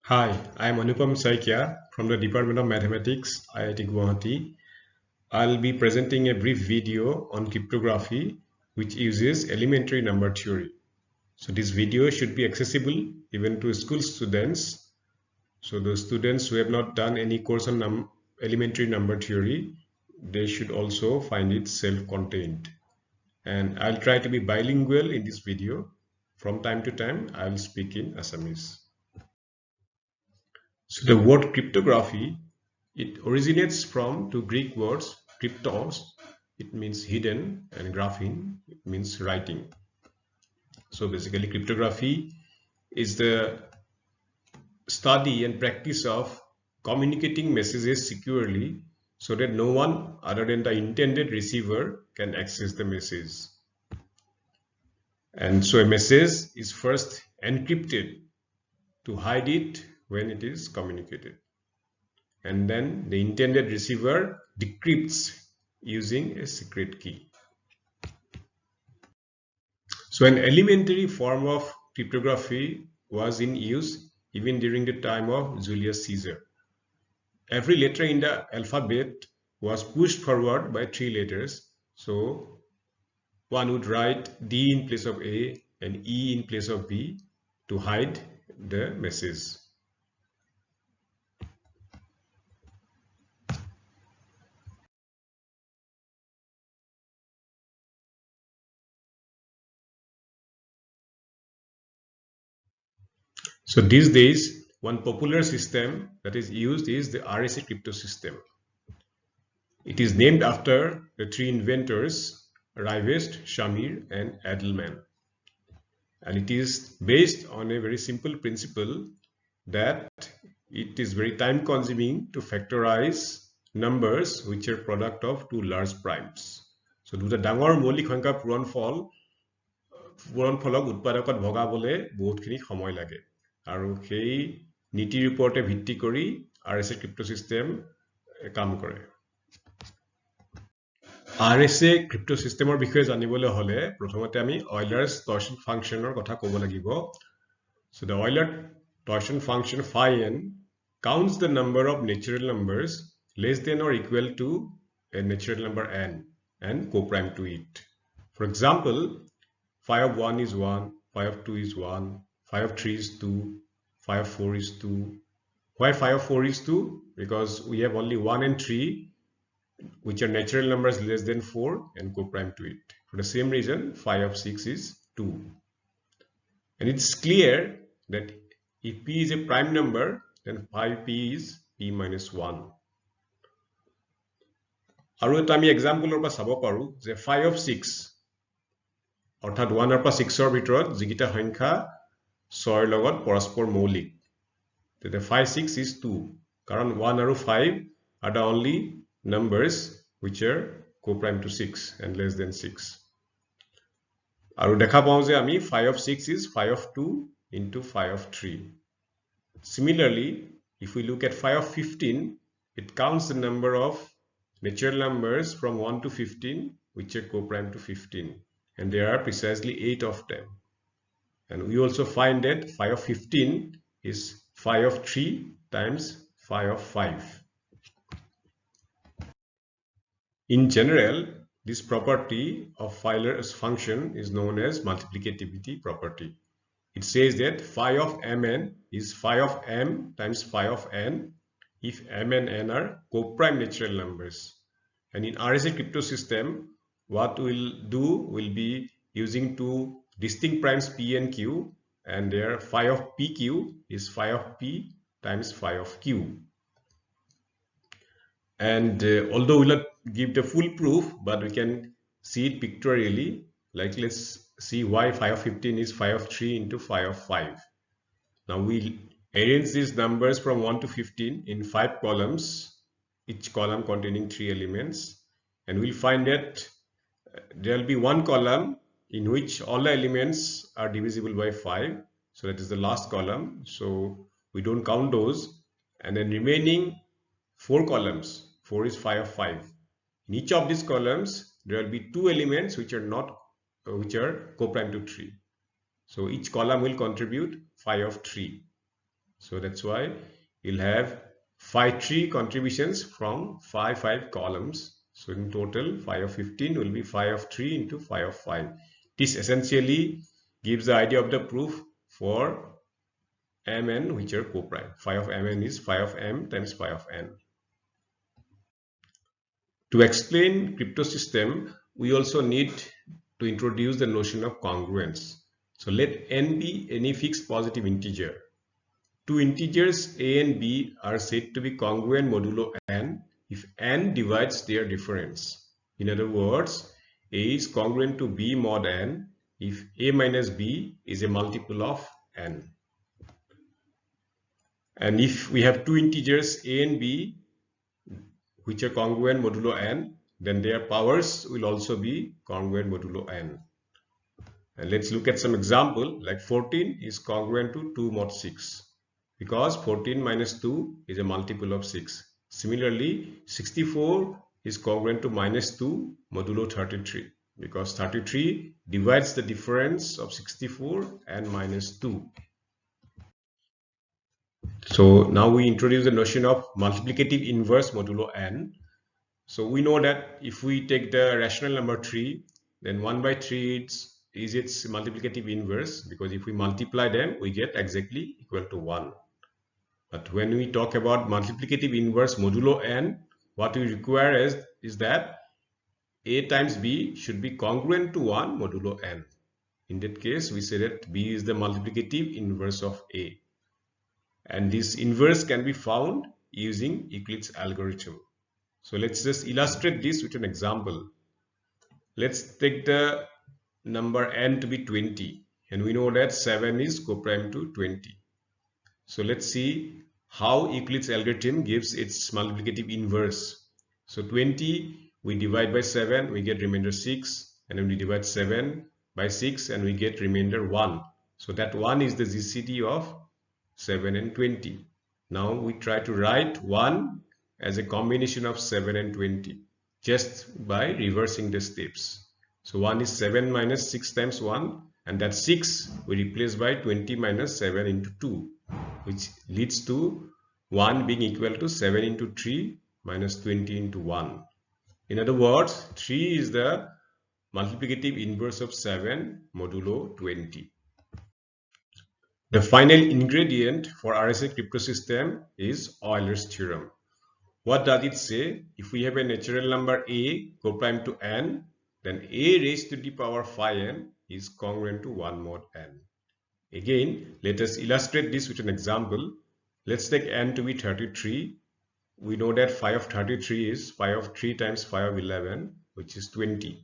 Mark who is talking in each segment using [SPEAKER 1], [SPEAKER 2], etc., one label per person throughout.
[SPEAKER 1] Hi, I am Anupam Saikia from the Department of Mathematics, IIT Guwahati. I'll be presenting a brief video on cryptography, which uses elementary number theory. So this video should be accessible even to school students. So those students who have not done any course on elementary number theory, they should also find it self-contained. And I'll try to be bilingual in this video. From time to time, I'll speak in Assamese. So the word cryptography, it originates from two Greek words, cryptos, it means hidden, and graphein, it means writing. So basically cryptography is the study and practice of communicating messages securely so that no one other than the intended receiver can access the message. And so a message is first encrypted to hide it when it is communicated. And then the intended receiver decrypts using a secret key. So an elementary form of cryptography was in use even during the time of Julius Caesar. Every letter in the alphabet was pushed forward by 3 letters. So one would write D in place of A and E in place of B to hide the message. So these days, one popular system that is used is the RSA crypto system. It is named after the 3 inventors, Rivest, Shamir, and Edelman. And it is based on a very simple principle that it is very time consuming to factorize numbers which are product of two large primes. So দুটা ডাঙৰ মৌলিক সংখ্যা পূৰণফলক উৎপাদকত ভগাবলৈ বহুতখিনি সময় লাগে আৰু সেই নীতিৰ ওপৰতে ভিত্তি কৰি RSA ক্ৰিপ্টো সিস্টেম কাম কৰে RSA ক্ৰিপ্টো সিস্টেমৰ বিষয়ে জানিবলৈ হলে প্ৰথমতে আমি Euler's torsion functionৰ কথা ক'ব লাগিব So the Euler torsion function phi n counts the number of natural numbers less than or equal to a natural number n and co-prime to it. For example, phi of 1 is 1, phi of 2 is 1, phi of 3 is 2, phi of 4 is 2. Why phi of 4 is 2? Because we have only 1 and 3 which are natural numbers less than 4 and co-prime to it. For the same reason, phi of 6 is 2. And it's clear that if p is a prime number, then phi p is p minus 1. আৰু এটা আমি এক্সাম্পলৰ পৰা চাব পাৰো যে phi of 6 অৰ্থাৎ 1 ৰ পৰা 6 ৰ ভিতৰত যিকিটা সংখ্যা 6 ৰ লগত পৰস্পৰ মৌলিক তেতে phi 6 is 2 কাৰণ 1 আৰু 5 are the only numbers which are co-prime to 6 and less than 6 আৰু দেখা পাও যে আমি phi of 6 is phi of 2 into phi of 3 Similarly, if we look at phi of 15, it counts the number of natural numbers from 1 to 15 which are co-prime to 15 and there are precisely 8 of them and we also find that phi of 15 is phi of 3 times phi of 5 In general, this property of Euler's function is known as multiplicativity property. It says that phi of mn is phi of m times phi of n if m and n are co-prime natural numbers. And in RSA crypto system, what we'll do will be using two distinct primes p and q, and their phi of pq is phi of p times phi of q. And although we'll not give the full proof, but we can see it pictorially. Like let's see why phi of 15 is phi of 3 into phi of 5. Now we'll arrange these numbers from 1 to 15 in 5 columns, each column containing 3 elements, and we'll find that there will be one column in which all the elements are divisible by 5, so that is the last column, so we don't count those, and then remaining 4 columns, 4 is phi of 5. In each of these columns there will be 2 elements which are co-prime to 3. So each column will contribute phi of 3. So that's why you'll have phi 3 contributions from phi 5 columns. So in total, phi of 15 will be phi of 3 into phi of 5. This essentially gives the idea of the proof for mn which are co-prime. Phi of mn is phi of m times phi of n. To explain cryptosystem, we also need to introduce the notion of congruence. So let n be any fixed positive integer. Two integers a and b are said to be congruent modulo n if n divides their difference. In other words, a is congruent to b mod n if a minus b is a multiple of n. And if we have two integers a and b which are congruent modulo n, then their powers will also be congruent modulo n. And let's look at some example, like 14 is congruent to 2 mod 6 because 14 minus 2 is a multiple of 6. Similarly, 64 is congruent to minus 2 modulo 33 because 33 divides the difference of 64 and minus 2. So now we introduce the notion of multiplicative inverse modulo n. So we know that if we take the rational number 3, then 1 by 3 is its multiplicative inverse, because if we multiply them, we get exactly equal to 1. But when we talk about multiplicative inverse modulo n, what we require is that a times b should be congruent to 1 modulo n. In that case, we say that b is the multiplicative inverse of a. And this inverse can be found using Euclid's algorithm. So let's just illustrate this with an example. Let's take the number n to be 20, and we know that 7 is coprime to 20. So let's see how Euclid's algorithm gives its multiplicative inverse. So 20 we divide by 7, we get remainder 6, and then we divide 7 by 6 and we get remainder 1. So that 1 is the GCD of 7 and 20. Now we try to write 1 as a combination of 7 and 20 just by reversing the steps. So 1 is 7 minus 6 times 1, and that 6 we replace by 20 minus 7 into 2, which leads to 1 being equal to 7 into 3 minus 20 into 1. In other words, 3 is the multiplicative inverse of 7 modulo 20. The final ingredient for RSA cryptosystem is Euler's theorem. What does it say? If we have a natural number a coprime to n, then a raised to the power phi n is congruent to 1 mod n. Again, let us illustrate this with an example. Let's take n to be 33. We know that phi of 33 is phi of 3 times phi of 11, which is 20.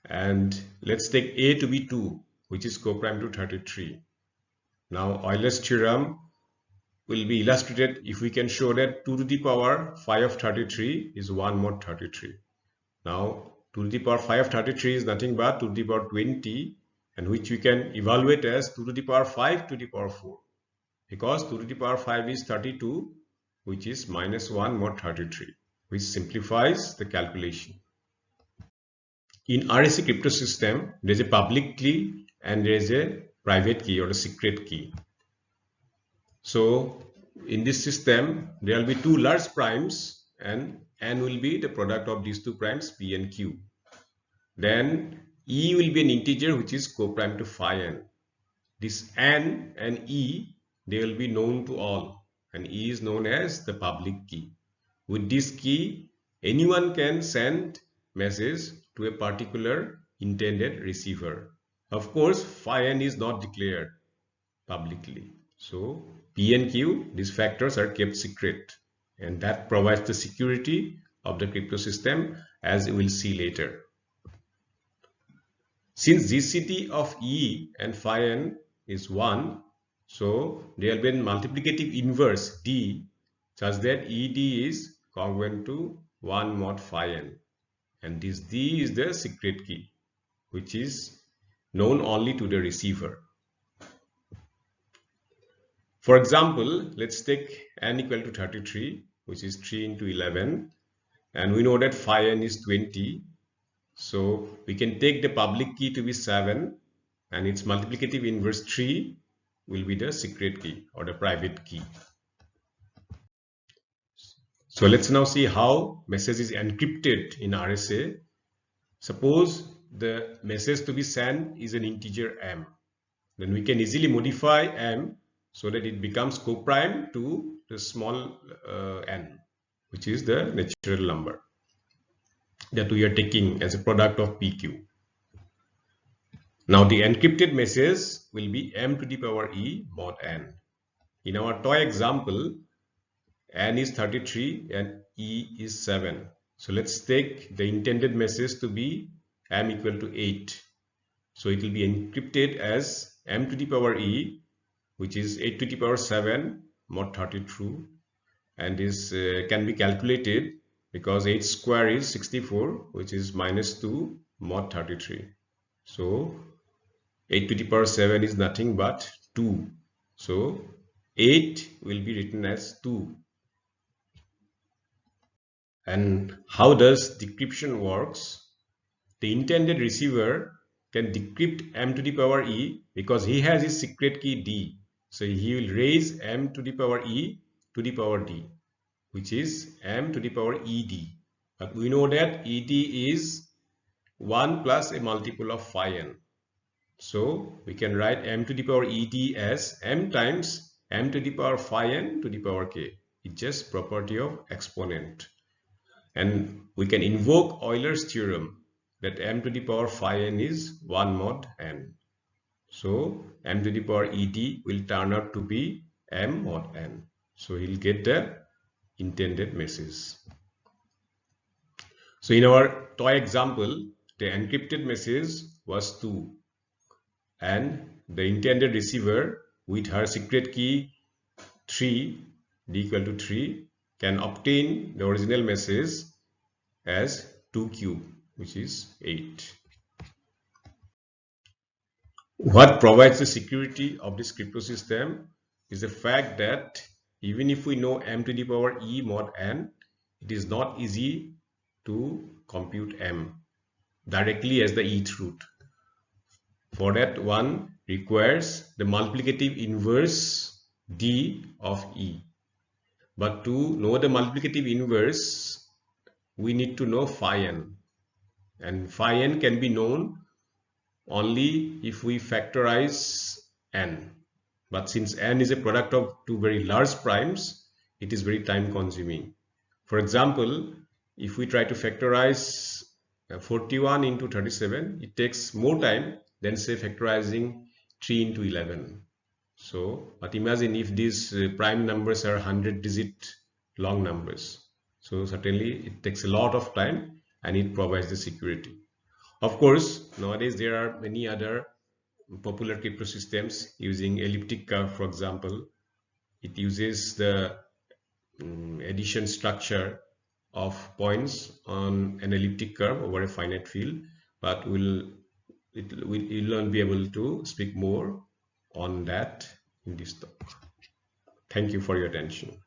[SPEAKER 1] And let's take a to be 2, which is coprime to 33. Now Euler's theorem will be illustrated if we can show that 2 to the power phi of 33 is 1 mod 33. Now 2 to the power phi of 33 is nothing but 2 to the power 20, and which we can evaluate as 2 to the power 5 to the power 4, because 2 to the power 5 is 32, which is minus 1 mod 33, which simplifies the calculation. In RSA cryptosystem, there is a public key and there is a private key or a secret key. So in this system, there will be two large primes, and n will be the product of these two primes, p and q. Then e will be an integer which is coprime to phi n. This n and e, they will be known to all, and e is known as the public key. With this key, anyone can send message to a particular intended receiver. Of course, phi n is not declared publicly. So p and q, these factors are kept secret, and that provides the security of the cryptosystem, as we will see later. Since GCD of e and phi n is 1, so there will be a multiplicative inverse d such that ed is congruent to 1 mod phi n, and this d is the secret key, which is known only to the receiver. For example, let's take n equal to 33, which is 3 into 11, and we know that phi n is 20. So we can take the public key to be 7 and its multiplicative inverse 3, will be the secret key or the private key. So let's now see how message is encrypted in RSA. Suppose the message to be sent is an integer m. Then we can easily modify m so that it becomes co-prime to the small n, which is the natural number that we are taking as a product of PQ. Now the encrypted message will be m to the power e mod n. In our toy example, n is 33 and e is 7. So let's take the intended message to be m equal to 8. So it will be encrypted as m to the power e, which is 8 to the power 7 mod 32, and this can be calculated because 8 square is 64, which is minus 2 mod 33. So 8 to the power 7 is nothing but 2. So 8 will be written as 2. And how does decryption works? The intended receiver can decrypt m to the power e because he has his secret key d. So he will raise m to the power e to the power d, which is m to the power ed. But we know that ed is 1 plus a multiple of phi n. So we can write m to the power ed as m times m to the power phi n to the power k. It's just property of exponent. And we can invoke Euler's theorem that m to the power phi n is 1 mod n. So m to the power ed will turn out to be m mod n. So he'll get the intended message. So in our toy example, the encrypted message was 2, and the intended receiver with her secret key 3, d equal to 3, can obtain the original message as 2 cube, which is 8. What provides the security of this crypto system is the fact that even if we know m to the power e mod n, it is not easy to compute m directly as the eth root. For that, one requires the multiplicative inverse d of e. But to know the multiplicative inverse, we need to know phi n. And phi n can be known only if we factorize n. But since n is a product of two very large primes, it is very time consuming. For example, if we try to factorize 41 into 37, it takes more time than say factorizing 3 into 11. So, but imagine if these prime numbers are 100-digit long numbers. So certainly it takes a lot of time and it provides the security. Of course, nowadays there are many other popular crypto systems using elliptic curve, for example. It uses the addition structure of points on an elliptic curve over a finite field, but we'll not be able to speak more on that in this talk. Thank you for your attention.